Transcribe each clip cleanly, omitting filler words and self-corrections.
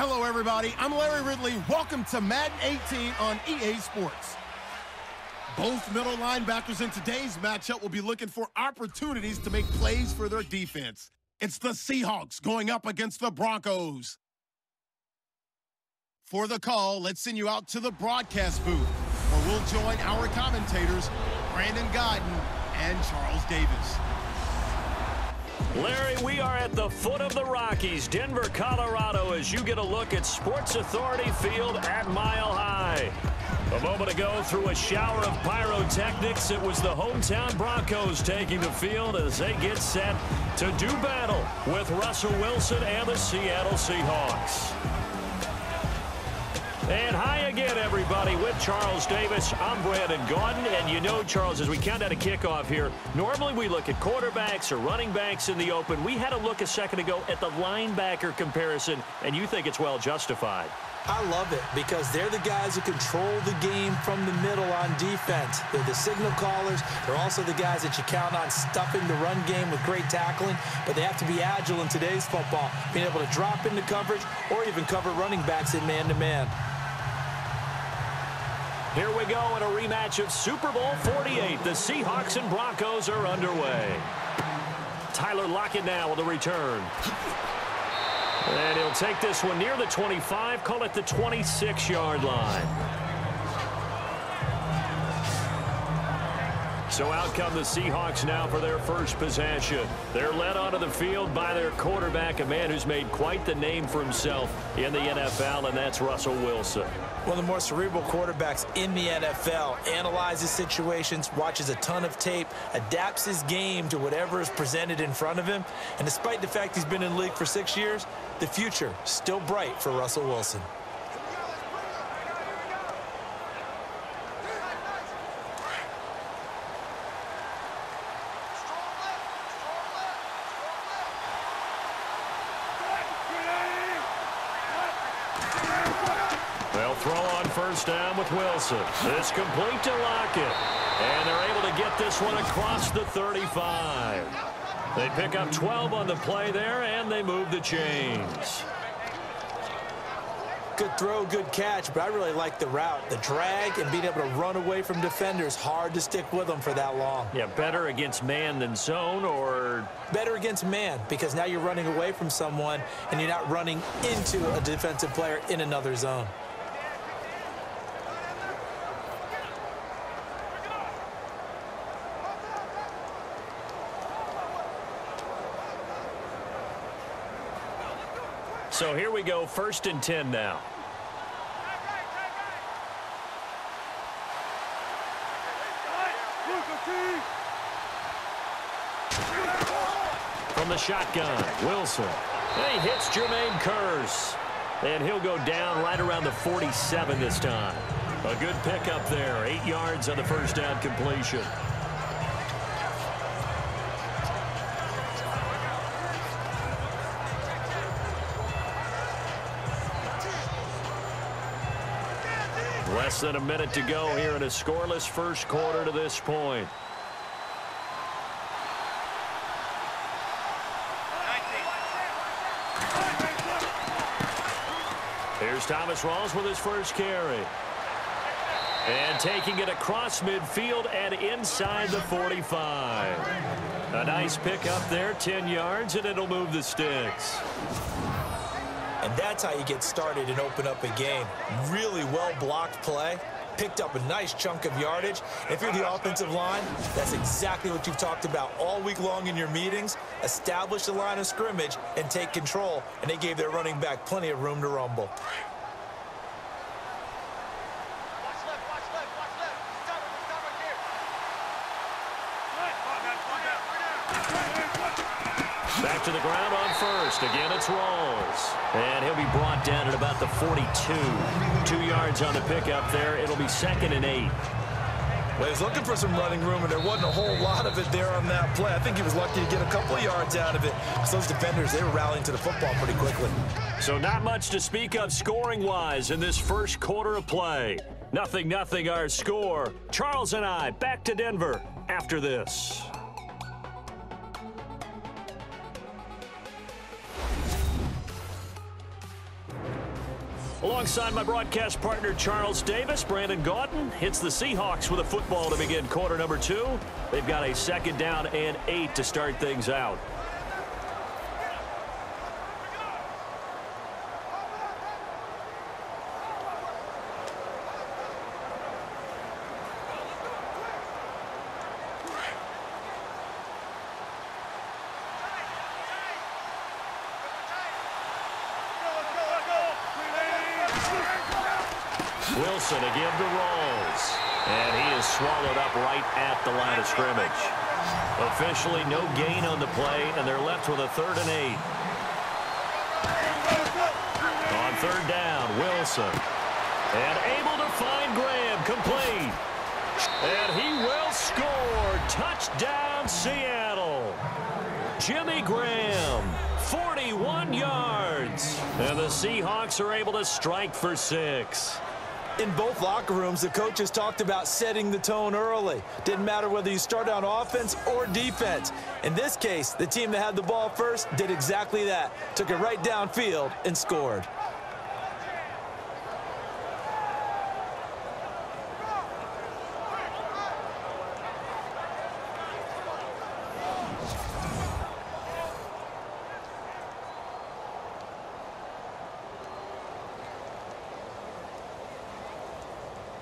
Hello, everybody. I'm Larry Ridley. Welcome to Madden 18 on EA Sports. Both middle linebackers in today's matchup will be looking for opportunities to make plays for their defense. It's the Seahawks going up against the Broncos. For the call, let's send you out to the broadcast booth, where we'll join our commentators, Brandon Godden and Charles Davis. Larry, we are at the foot of the Rockies, Denver, Colorado, as you get a look at Sports Authority Field at Mile High. A moment ago, through a shower of pyrotechnics, it was the hometown Broncos taking the field as they get set to do battle with Russell Wilson and the Seattle Seahawks. And hi again, everybody, with Charles Davis. I'm Brandon Gaudin, and you know, Charles, as we count down a kickoff here, normally we look at quarterbacks or running backs in the open. We had a look a second ago at the linebacker comparison, and you think it's well justified. I love it because they're the guys who control the game from the middle on defense. They're the signal callers. They're also the guys that you count on stuffing the run game with great tackling, but they have to be agile in today's football, being able to drop into coverage or even cover running backs in man-to-man. Here we go in a rematch of Super Bowl 48. The Seahawks and Broncos are underway. Tyler Lockett now with a return. And he'll take this one near the 25, call it the 26-yard line. So out come the Seahawks now for their first possession. They're led onto the field by their quarterback, a man who's made quite the name for himself in the NFL, and that's Russell Wilson. One of the more cerebral quarterbacks in the NFL, analyzes situations, watches a ton of tape, adapts his game to whatever is presented in front of him. And despite the fact he's been in the league for 6 years, the future still bright for Russell Wilson. They'll throw on first down with Wilson. It's complete to Lockett. And they're able to get this one across the 35. They pick up 12 on the play there, and they move the chains. Good throw, good catch, but I really like the route. The drag and being able to run away from defenders, hard to stick with them for that long. Yeah, better against man than zone, or? Better against man, because now you're running away from someone and you're not running into a defensive player in another zone. So here we go, 1st and 10 now. From the shotgun, Wilson. And he hits Jermaine Kearse. And he'll go down right around the 47 this time. A good pickup there, 8 yards on the first down completion. Less than a minute to go here in a scoreless first quarter to this point. Here's Thomas Rawls with his first carry. And taking it across midfield and inside the 45. A nice pickup there, 10 yards, and it'll move the sticks. And that's how you get started and open up a game. Really well-blocked play. Picked up a nice chunk of yardage. If you're the offensive line, that's exactly what you've talked about all week long in your meetings. Establish the line of scrimmage and take control. And they gave their running back plenty of room to rumble. Back to the ground on first. Again, it's Rawls. And he'll be brought down at about the 42. 2 yards on the pickup there. It'll be 2nd and 8. Well, he's looking for some running room, and there wasn't a whole lot of it there on that play. I think he was lucky to get a couple of yards out of it. Because those defenders, they were rallying to the football pretty quickly. So not much to speak of scoring-wise in this first quarter of play. 0-0 our score. Charles and I back to Denver after this. Alongside my broadcast partner, Charles Davis, Brandon Gaudin hits the Seahawks with a football to begin quarter number 2. They've got a 2nd down and 8 to start things out. Wilson again to Rawls. And he is swallowed up right at the line of scrimmage. Officially no gain on the play, and they're left with a 3rd and 8. On 3rd down, Wilson. And able to find Graham, complete. And he will score. Touchdown, Seattle. Jimmy Graham, 41 yards. And the Seahawks are able to strike for 6. In both locker rooms, the coaches talked about setting the tone early. Didn't matter whether you start on offense or defense. In this case, the team that had the ball first did exactly that. Took it right downfield and scored.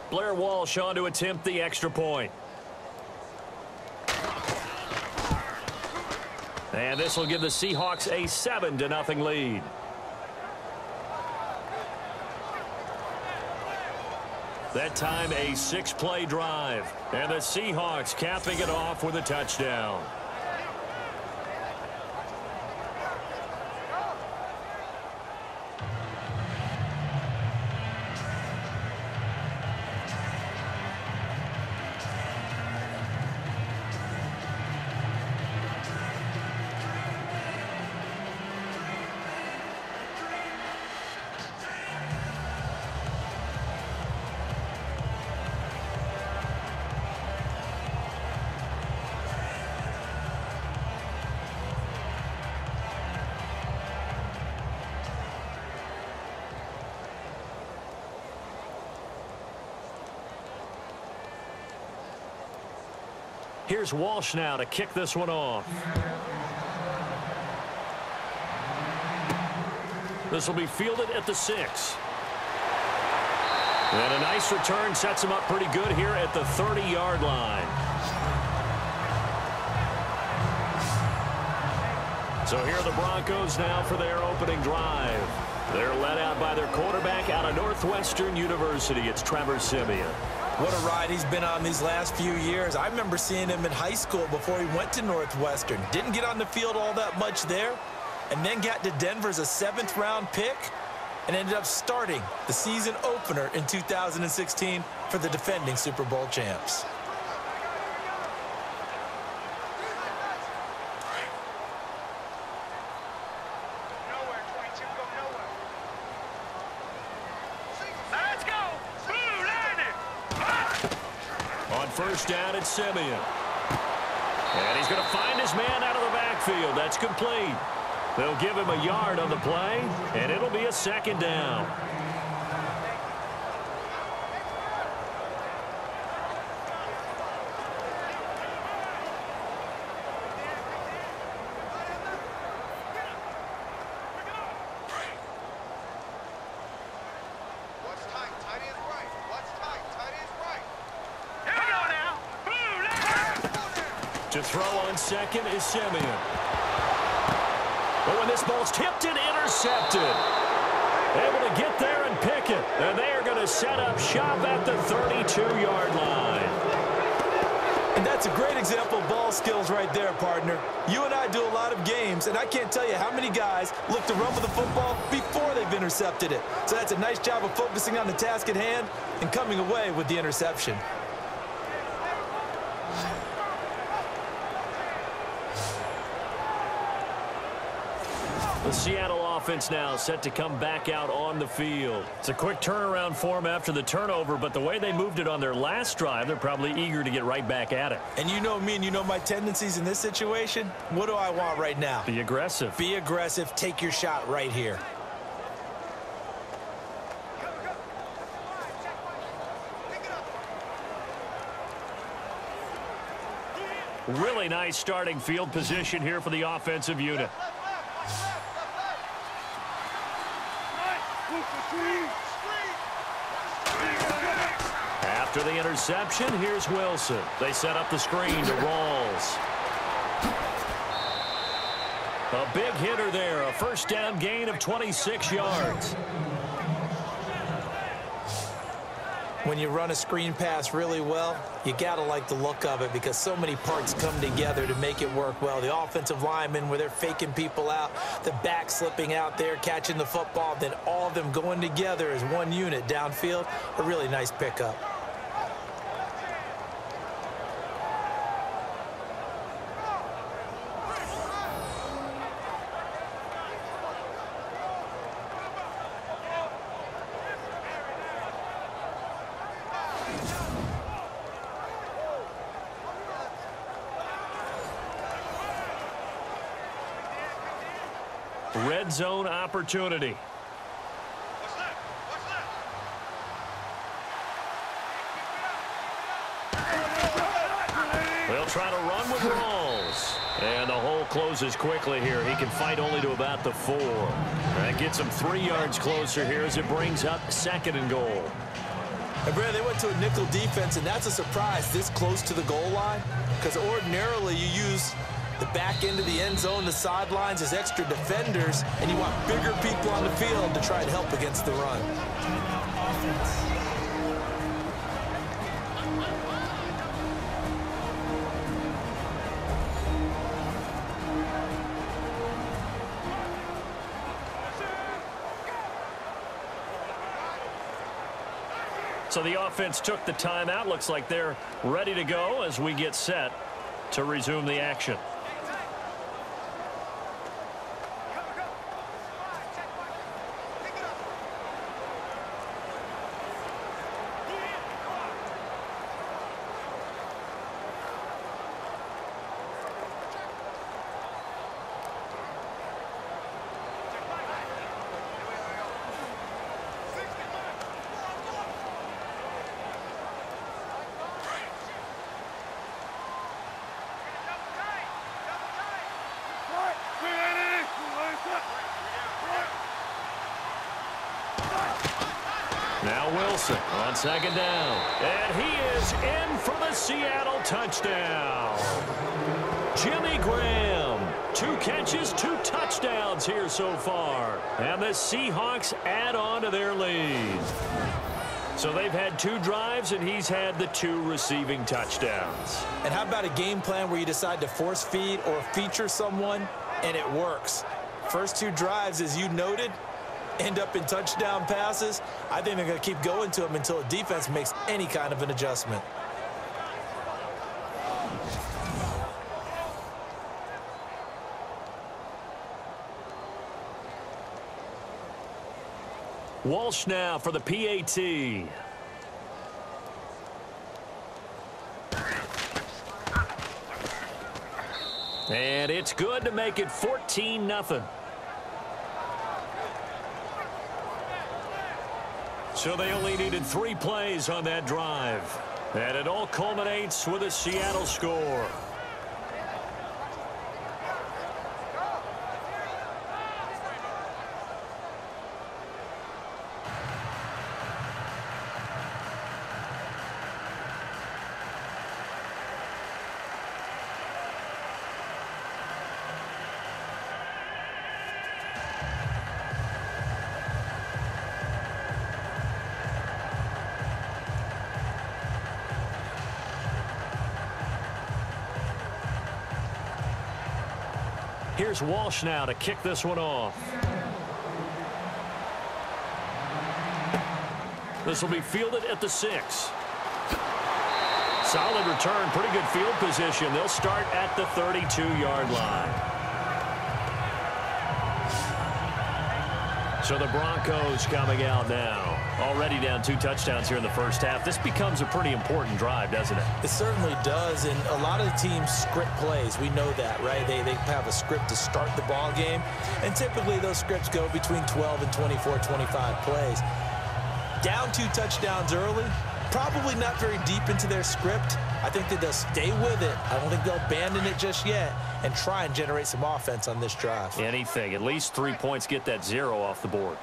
Blair Walsh on to attempt the extra point. And this will give the Seahawks a 7-0 lead. That time a 6-play drive. And the Seahawks capping it off with a touchdown. Here's Walsh now to kick this one off. This will be fielded at the 6. And a nice return sets him up pretty good here at the 30-yard line. So here are the Broncos now for their opening drive. They're led out by their quarterback out of Northwestern University. It's Trevor Siemian. What a ride he's been on these last few years. I remember seeing him in high school before he went to Northwestern. Didn't get on the field all that much there, and then got to Denver as a 7th-round pick and ended up starting the season opener in 2016 for the defending Super Bowl champs. First down at Siemian. And he's going to find his man out of the backfield. That's complete. They'll give him a yard on the play, and it'll be a 2nd down. To throw on second is Siemian. But when this ball's tipped and intercepted, able to get there and pick it. And they are going to set up shop at the 32-yard line. And that's a great example of ball skills right there, partner. You and I do a lot of games, and I can't tell you how many guys look to run with the football before they've intercepted it. So that's a nice job of focusing on the task at hand and coming away with the interception. The Seattle offense now set to come back out on the field. It's a quick turnaround for them after the turnover, but the way they moved it on their last drive, they're probably eager to get right back at it. And you know me and you know my tendencies in this situation. What do I want right now? Be aggressive. Be aggressive. Take your shot right here. Really nice starting field position here for the offensive unit. After the interception, here's Wilson. They set up the screen to Rawls. A big hitter there, a first down gain of 26 yards. When you run a screen pass really well, you got to like the look of it because so many parts come together to make it work well. The offensive linemen, where they're faking people out, the back slipping out there, catching the football, then all of them going together as one unit downfield, a really nice pickup. Red zone opportunity. They'll try to run with Rawls. And the hole closes quickly here. He can fight only to about the 4. That gets him 3 yards closer here as it brings up 2nd and goal. And Brad, they went to a nickel defense, and that's a surprise this close to the goal line because ordinarily you use the back end of the end zone, the sidelines as extra defenders, and you want bigger people on the field to try and help against the run. So the offense took the timeout. Looks like they're ready to go as we get set to resume the action. Now Wilson on 2nd down. And he is in for the Seattle touchdown. Jimmy Graham. 2 catches, 2 touchdowns here so far. And the Seahawks add on to their lead. So they've had 2 drives, and he's had the 2 receiving touchdowns. And how about a game plan where you decide to force feed or feature someone, and it works? First 2 drives, as you noted, end up in touchdown passes. I think they're going to keep going to them until the defense makes any kind of an adjustment. Walsh now for the PAT. And it's good to make it 14-0. So they only needed 3 plays on that drive. And it all culminates with a Seattle score. Here's Walsh now to kick this one off. This will be fielded at the 6. Solid return, pretty good field position. They'll start at the 32-yard line. So the Broncos coming out now. Already down 2 touchdowns here in the first half. This becomes a pretty important drive, doesn't it? It certainly does, and a lot of the teams script plays. We know that, right? They have a script to start the ball game, and typically those scripts go between 12 and 24, 25 plays. Down 2 touchdowns early, probably not very deep into their script. I think that they'll stay with it. I don't think they'll abandon it just yet and try and generate some offense on this drive. Anything. At least 3 points, get that 0 off the board.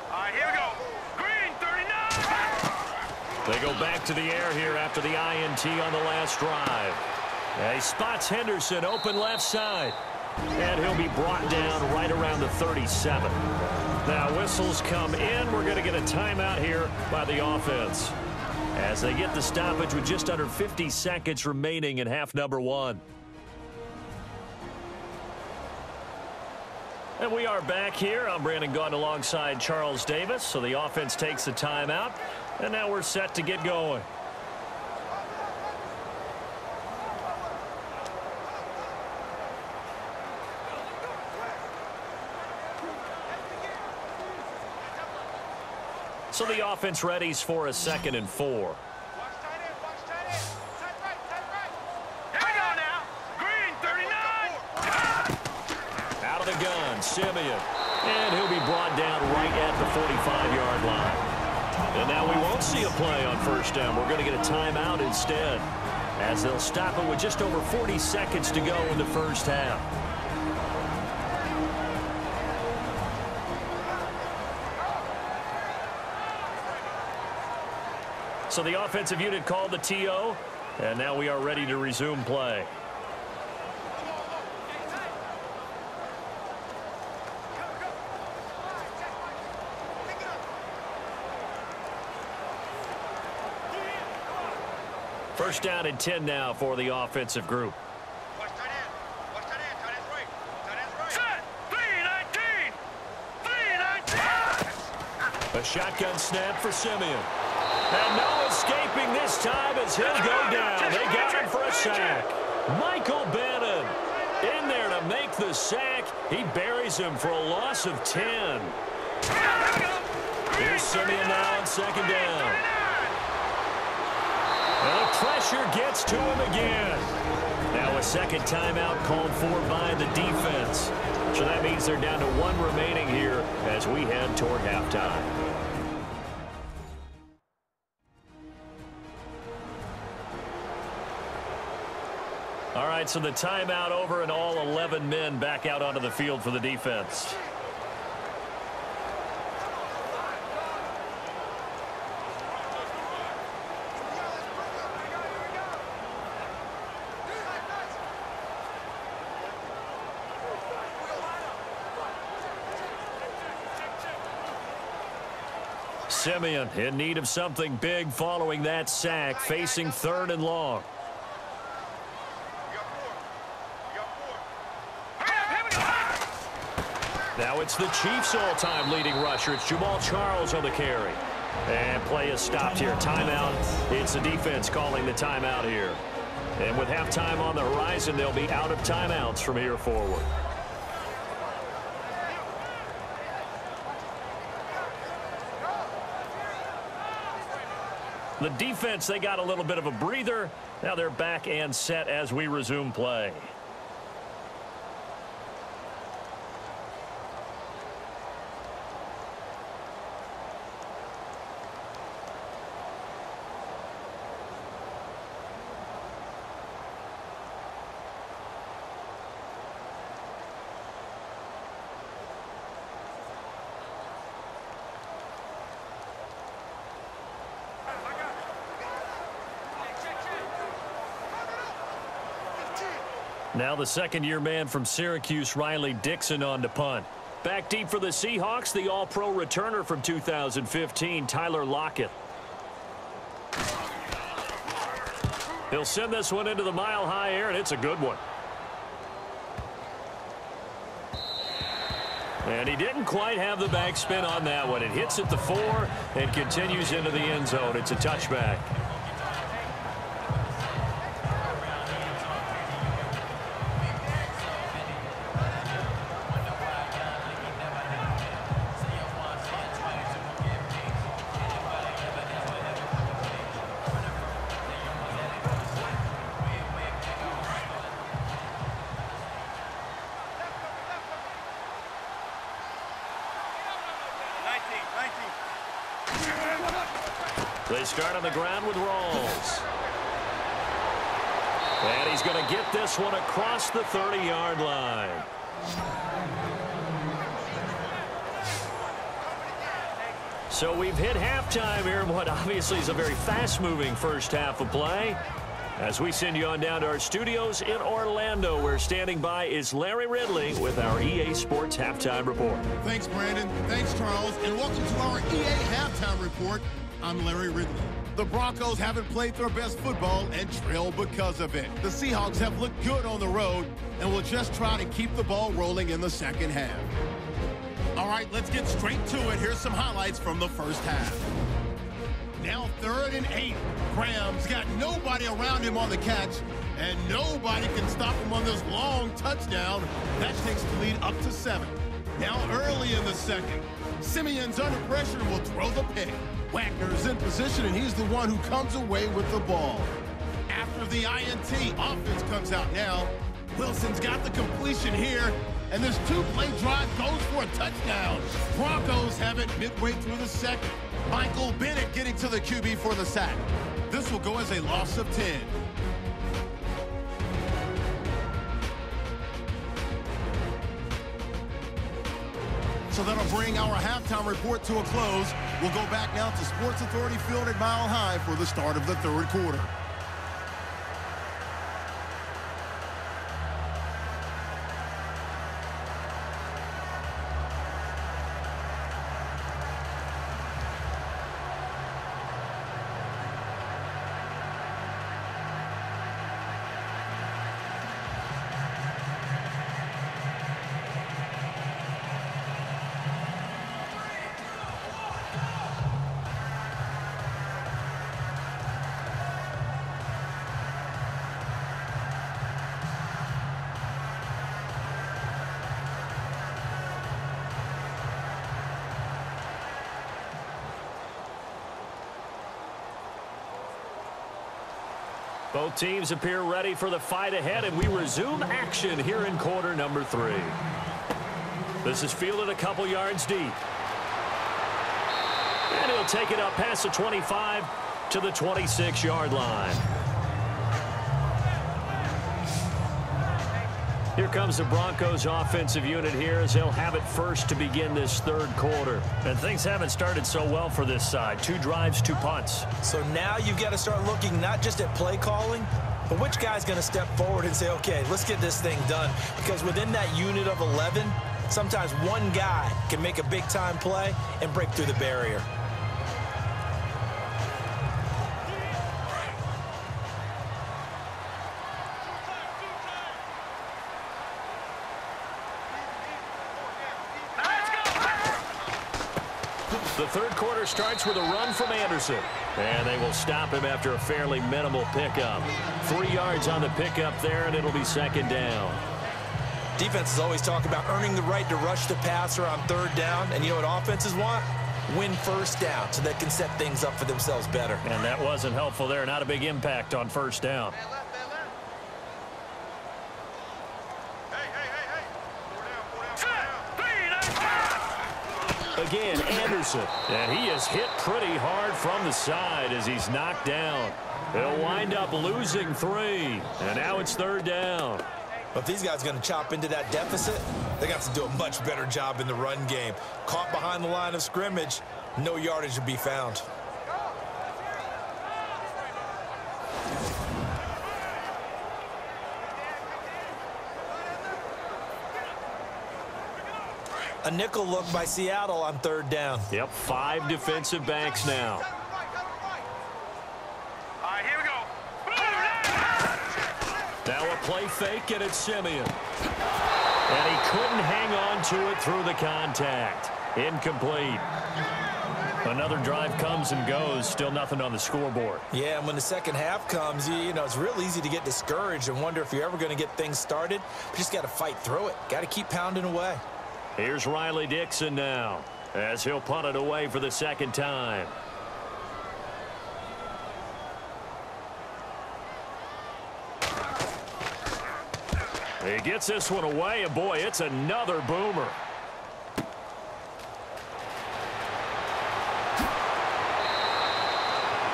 All right, here we go. Green, 39. They go back to the air here after the INT on the last drive. He spots Henderson open left side. And he'll be brought down right around the 37. Now whistles come in. We're going to get a timeout here by the offense as they get the stoppage with just under 50 seconds remaining in half number 1. And we are back here. I'm Brandon Gaudin alongside Charles Davis. So the offense takes a timeout. And now we're set to get going. So the offense readies for a 2nd and 4. Watch tight end, watch tight end. Tight right, tight right. Here we go now. Green, 39. Out of the gun, Simeon. And he'll be brought down right at the 45-yard line. And now we won't see a play on first down. We're going to get a timeout instead, as they'll stop it with just over 40 seconds to go in the first half. So the offensive unit called the TO, and now we are ready to resume play. First down and 10 now for the offensive group. Watch tight end. Watch tight end. Tight end's right. Tight end's right. Set. 319. 319. A shotgun snap for Simeon. And no escaping this time as he'll go down. They got him for a sack. Michael Bannon in there to make the sack. He buries him for a loss of 10. Here's Simeon now on 2nd down. And the pressure gets to him again. Now a second timeout called for by the defense. So that means they're down to 1 remaining here as we head toward halftime. All right, so the timeout over and all 11 men back out onto the field for the defense. Simeon in need of something big following that sack, facing 3rd and long. Now it's the Chiefs' all-time leading rusher. It's Jamal Charles on the carry. And play is stopped here. Timeout. It's the defense calling the timeout here. And with halftime on the horizon, they'll be out of timeouts from here forward. The defense, they got a little bit of a breather. Now they're back and set as we resume play. Now the second-year man from Syracuse, Riley Dixon, on to punt. Back deep for the Seahawks, the all-pro returner from 2015, Tyler Lockett. He'll send this one into the mile-high air, and it's a good one. And he didn't quite have the backspin on that one. It hits at the 4 and continues into the end zone. It's a touchback. They start on the ground with Rawls. And he's going to get this one across the 30-yard line. So we've hit halftime here in what obviously is a very fast-moving first half of play. As we send you on down to our studios in Orlando, where standing by is Larry Ridley with our EA Sports Halftime Report. Thanks, Brandon. Thanks, Charles. And welcome to our EA Halftime Report. I'm Larry Ridley. The Broncos haven't played their best football and trail because of it. The Seahawks have looked good on the road and will just try to keep the ball rolling in the second half. All right, let's get straight to it. Here's some highlights from the first half. Now 3rd and 8. Graham's got nobody around him on the catch, and nobody can stop him on this long touchdown. That takes the lead up to 7. Now early in the second, Simeon's under pressure and will throw the pick. Wagner's in position, and he's the one who comes away with the ball. After the INT, offense comes out now. Wilson's got the completion here, and this 2-play drive goes for a touchdown. Broncos have it midway through the second. Michael Bennett getting to the QB for the sack. This will go as a loss of 10. So that'll bring our halftime report to a close. We'll go back now to Sports Authority Field at Mile High for the start of the third quarter. Both teams appear ready for the fight ahead, and we resume action here in quarter number 3. This is fielded a couple yards deep. And he'll take it up past the 25 to the 26-yard line. Here comes the Broncos offensive unit here as they'll have it first to begin this third quarter. And things haven't started so well for this side. 2 drives, 2 punts. So now you've got to start looking not just at play calling, but which guy's going to step forward and say, okay, let's get this thing done. Because within that unit of 11, sometimes one guy can make a big-time play and break through the barrier. The third quarter starts with a run from Anderson. And they will stop him after a fairly minimal pickup. 3 yards on the pickup there, and it'll be second down. Defenses always talk about earning the right to rush the passer on 3rd down. And you know what offenses want? Win first down so they can set things up for themselves better. And that wasn't helpful there. Not a big impact on first down. Again, Anderson. And he is hit pretty hard from the side as he's knocked down. They'll wind up losing 3. And now it's 3rd down. But if these guys are going to chop into that deficit, they got to do a much better job in the run game. Caught behind the line of scrimmage, no yardage to be found. A nickel look by Seattle on 3rd down. Yep, 5 defensive backs now. All right, here we go. Now a play fake, and it's Simeon. And he couldn't hang on to it through the contact. Incomplete. Another drive comes and goes. Still nothing on the scoreboard. Yeah, and when the second half comes, you know, it's real easy to get discouraged and wonder if you're ever going to get things started. You just got to fight through it. Got to keep pounding away. Here's Riley Dixon now as he'll punt it away for the second time. He gets this one away, and boy, it's another boomer.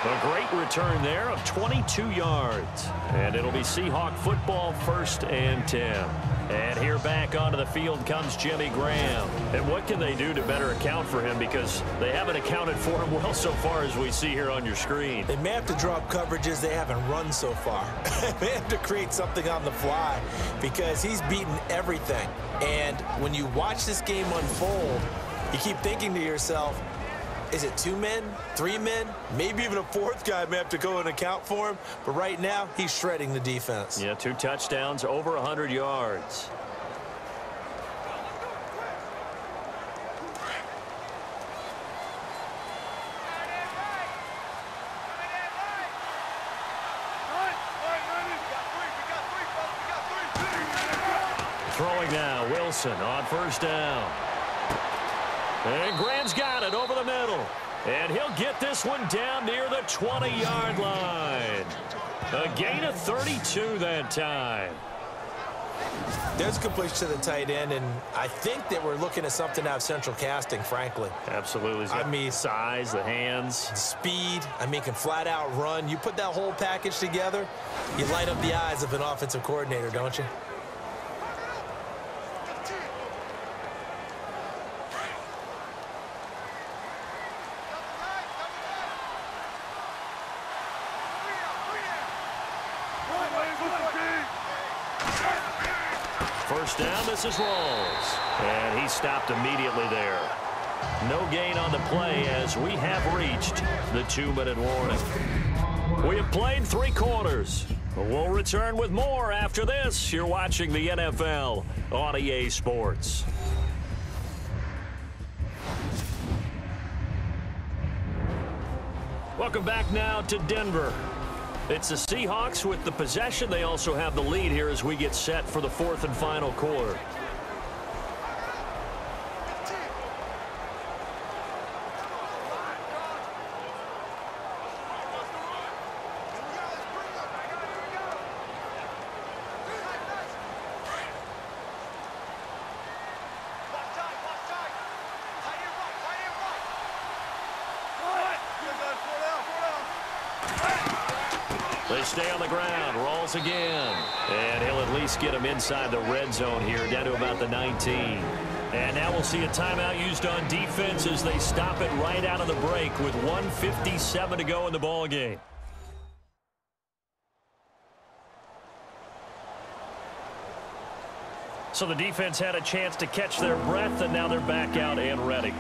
A great return there of 22 yards. And it'll be Seahawk football, 1st and 10. And here back onto the field comes Jimmy Graham. And what can they do to better account for him? Because they haven't accounted for him well so far, as we see here on your screen. They may have to drop coverages they haven't run so far. They have to create something on the fly because he's beaten everything. And when you watch this game unfold, you keep thinking to yourself, is it 2 men, 3 men? Maybe even a 4th guy may have to go and account for him. But right now, he's shredding the defense. Yeah, 2 touchdowns, over 100 yards. Throwing now, Wilson on 1st down. And Graham's got it over the middle. And he'll get this one down near the 20-yard line. A gain of 32 that time. There's completion to the tight end, and I think that we're looking at something out of central casting, frankly. Absolutely. I mean, size, the hands. Speed, I mean, can flat out run. You put that whole package together, you light up the eyes of an offensive coordinator, don't you? First down, this is Rawls. And he stopped immediately there. No gain on the play as we have reached the 2-minute warning. We have played 3 quarters. We'll return with more after this. You're watching the NFL on EA Sports. Welcome back now to Denver. It's the Seahawks with the possession. They also have the lead here as we get set for the 4th and final quarter. They stay on the ground. Rawls again. And he'll at least get him inside the red zone here, down to about the 19. And now we'll see a timeout used on defense as they stop it right out of the break with 1:57 to go in the ball game. So the defense had a chance to catch their breath, and now they're back out and ready.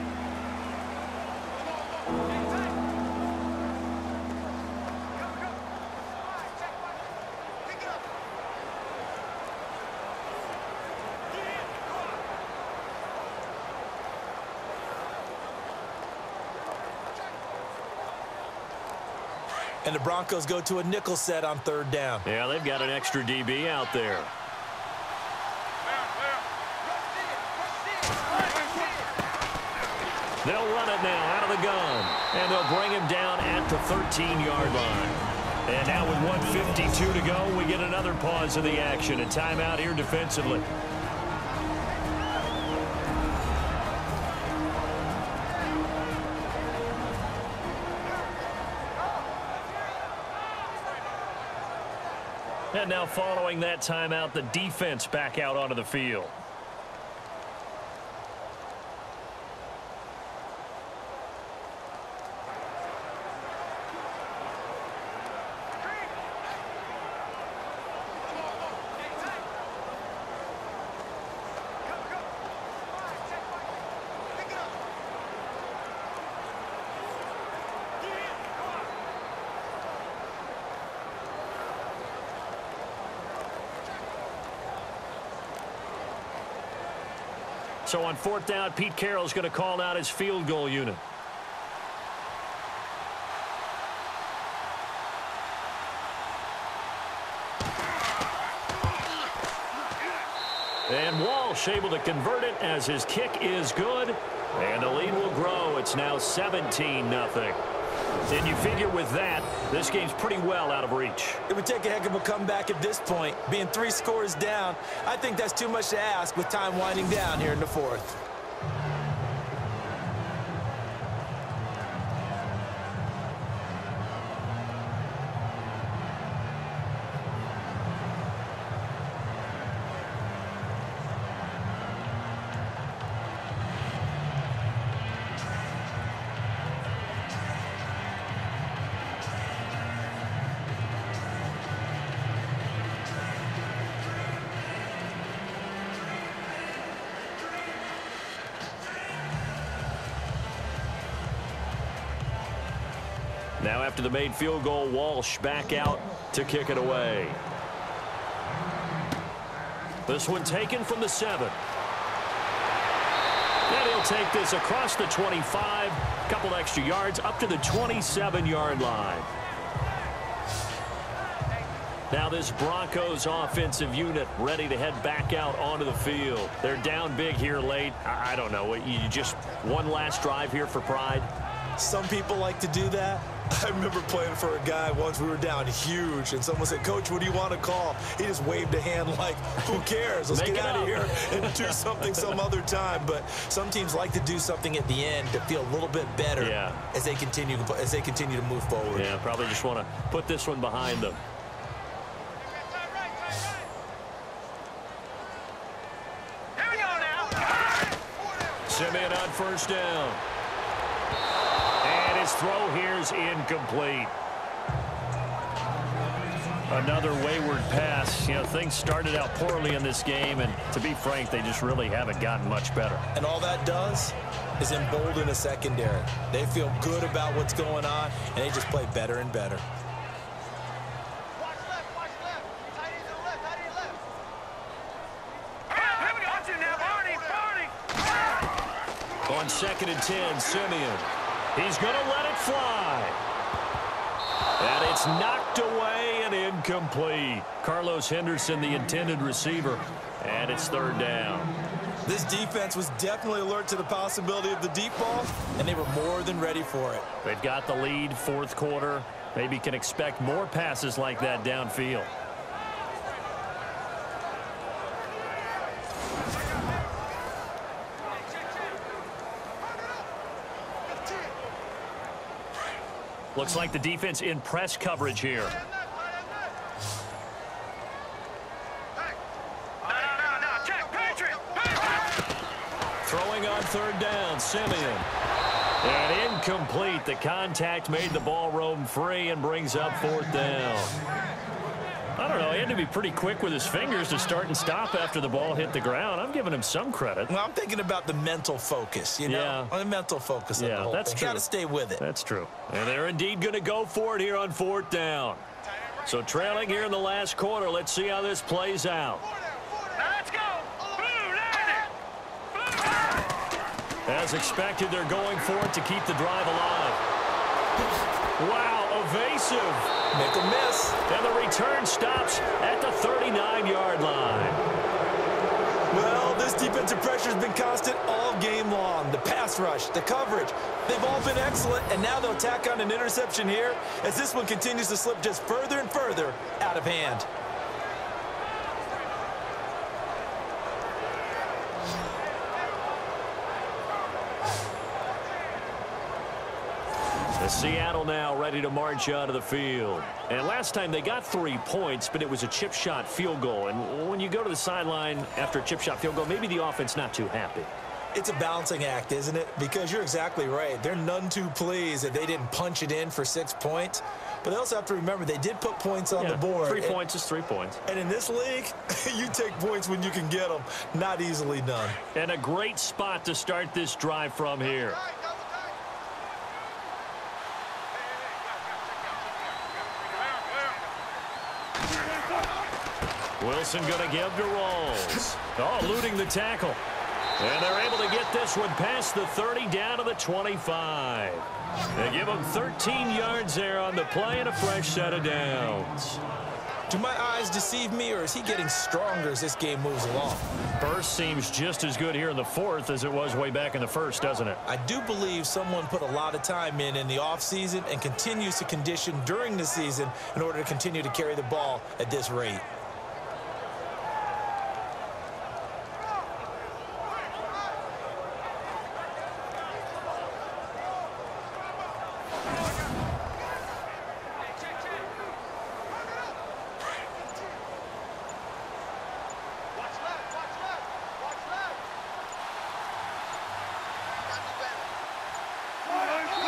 And the Broncos go to a nickel set on 3rd down. Yeah, they've got an extra DB out there. They'll run it now out of the gun. And they'll bring him down at the 13-yard line. And now with 1:52 to go, we get another pause of the action. A timeout here defensively. And now following that timeout, the defense back out onto the field. So on 4th down, Pete Carroll's going to call out his field goal unit. And Walsh able to convert it as his kick is good. And the lead will grow. It's now 17-0. And you figure with that, this game's pretty well out of reach. It would take a heck of a comeback at this point. Being 3 scores down, I think that's too much to ask with time winding down here in the 4th. Now after the made field goal, Walsh back out to kick it away. This one taken from the 7. And he'll take this across the 25, a couple extra yards, up to the 27-yard line. Now this Broncos offensive unit ready to head back out onto the field. They're down big here late. I don't know. You just one last drive here for pride? Some people like to do that. I remember playing for a guy once. We were down huge, and someone said, "Coach, what do you want to call?" He just waved a hand like, who cares? Let's get out of here and do something some other time. But some teams like to do something at the end to feel a little bit better as they continue to move forward. Yeah, probably just want to put this one behind them. Here we go now. Simeon on first down. And his throw here is incomplete. Another wayward pass. You know, things started out poorly in this game, and to be frank, they just really haven't gotten much better. And all that does is embolden a secondary. They feel good about what's going on, and they just play better and better. Watch left, watch left. Tight end to the left, tight end left. Here we go. Watch it now, Barney. On 2nd and 10, Simeon. He's going to let it fly. And it's knocked away and incomplete. Carlos Henderson, the intended receiver. And it's 3rd down. This defense was definitely alert to the possibility of the deep ball, and they were more than ready for it. They've got the lead, 4th quarter. Maybe can expect more passes like that downfield. Looks like the defense in press coverage here. No. Check, Patriot. Throwing on 3rd down, Simeon. And incomplete. The contact made the ball roam free and brings up 4th down. I don't know. He had to be pretty quick with his fingers to start and stop after the ball hit the ground. I'm giving him some credit. Well, I'm thinking about the mental focus, you know? The mental focus of the whole that's thing. true. Got to stay with it. That's true. And they're indeed going to go for it here on 4th down. So trailing here in the last quarter. Let's see how this plays out. Now let's go. Blue, As expected, they're going for it to keep the drive alive. Wow, evasive. Make a miss. And the return stops at the 39-yard line. Well, this defensive pressure has been constant all game long. The pass rush, the coverage, they've all been excellent, and now they'll tack on an interception here as this one continues to slip just further and further out of hand. Seattle now ready to march out of the field. And last time they got 3 points, but it was a chip shot field goal. And when you go to the sideline after a chip shot field goal, maybe the offense not too happy. It's a balancing act, isn't it? Because you're exactly right. They're none too pleased that they didn't punch it in for 6 points. But they also have to remember they did put points on the board. 3 points is 3 points. And in this league, you take points when you can get them. Not easily done. And a great spot to start this drive from here. Wilson going to give to Rawls. Oh, eluding the tackle. And they're able to get this one past the 30 down to the 25. They give him 13 yards there on the play and a fresh set of downs. Do my eyes deceive me, or is he getting stronger as this game moves along? First seems just as good here in the 4th as it was way back in the 1st, doesn't it? I do believe someone put a lot of time in the offseason and continues to condition during the season in order to continue to carry the ball at this rate.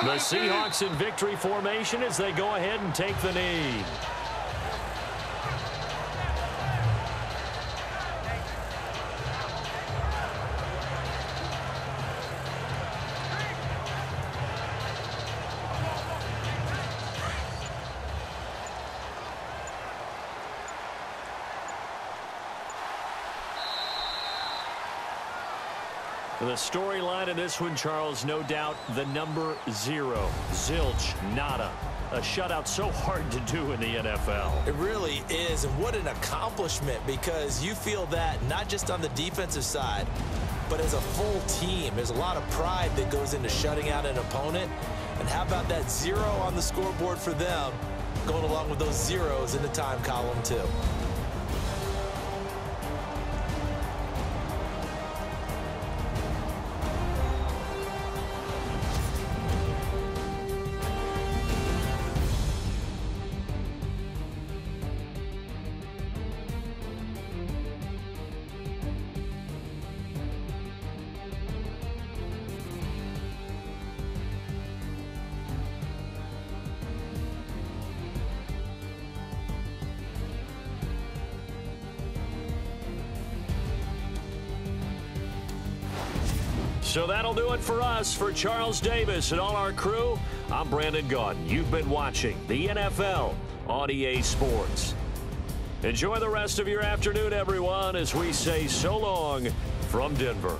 The Seahawks in victory formation as they go ahead and take the knee. The storyline in this one, Charles, no doubt the number 0. Zilch, nada. A shutout so hard to do in the NFL. It really is, and what an accomplishment, because you feel that not just on the defensive side, but as a full team. There's a lot of pride that goes into shutting out an opponent. And how about that 0 on the scoreboard for them, going along with those zeros in the time column too. So that'll do it for us. For Charles Davis and all our crew, I'm Brandon Gaudin. You've been watching the NFL on EA Sports. Enjoy the rest of your afternoon, everyone, as we say so long from Denver.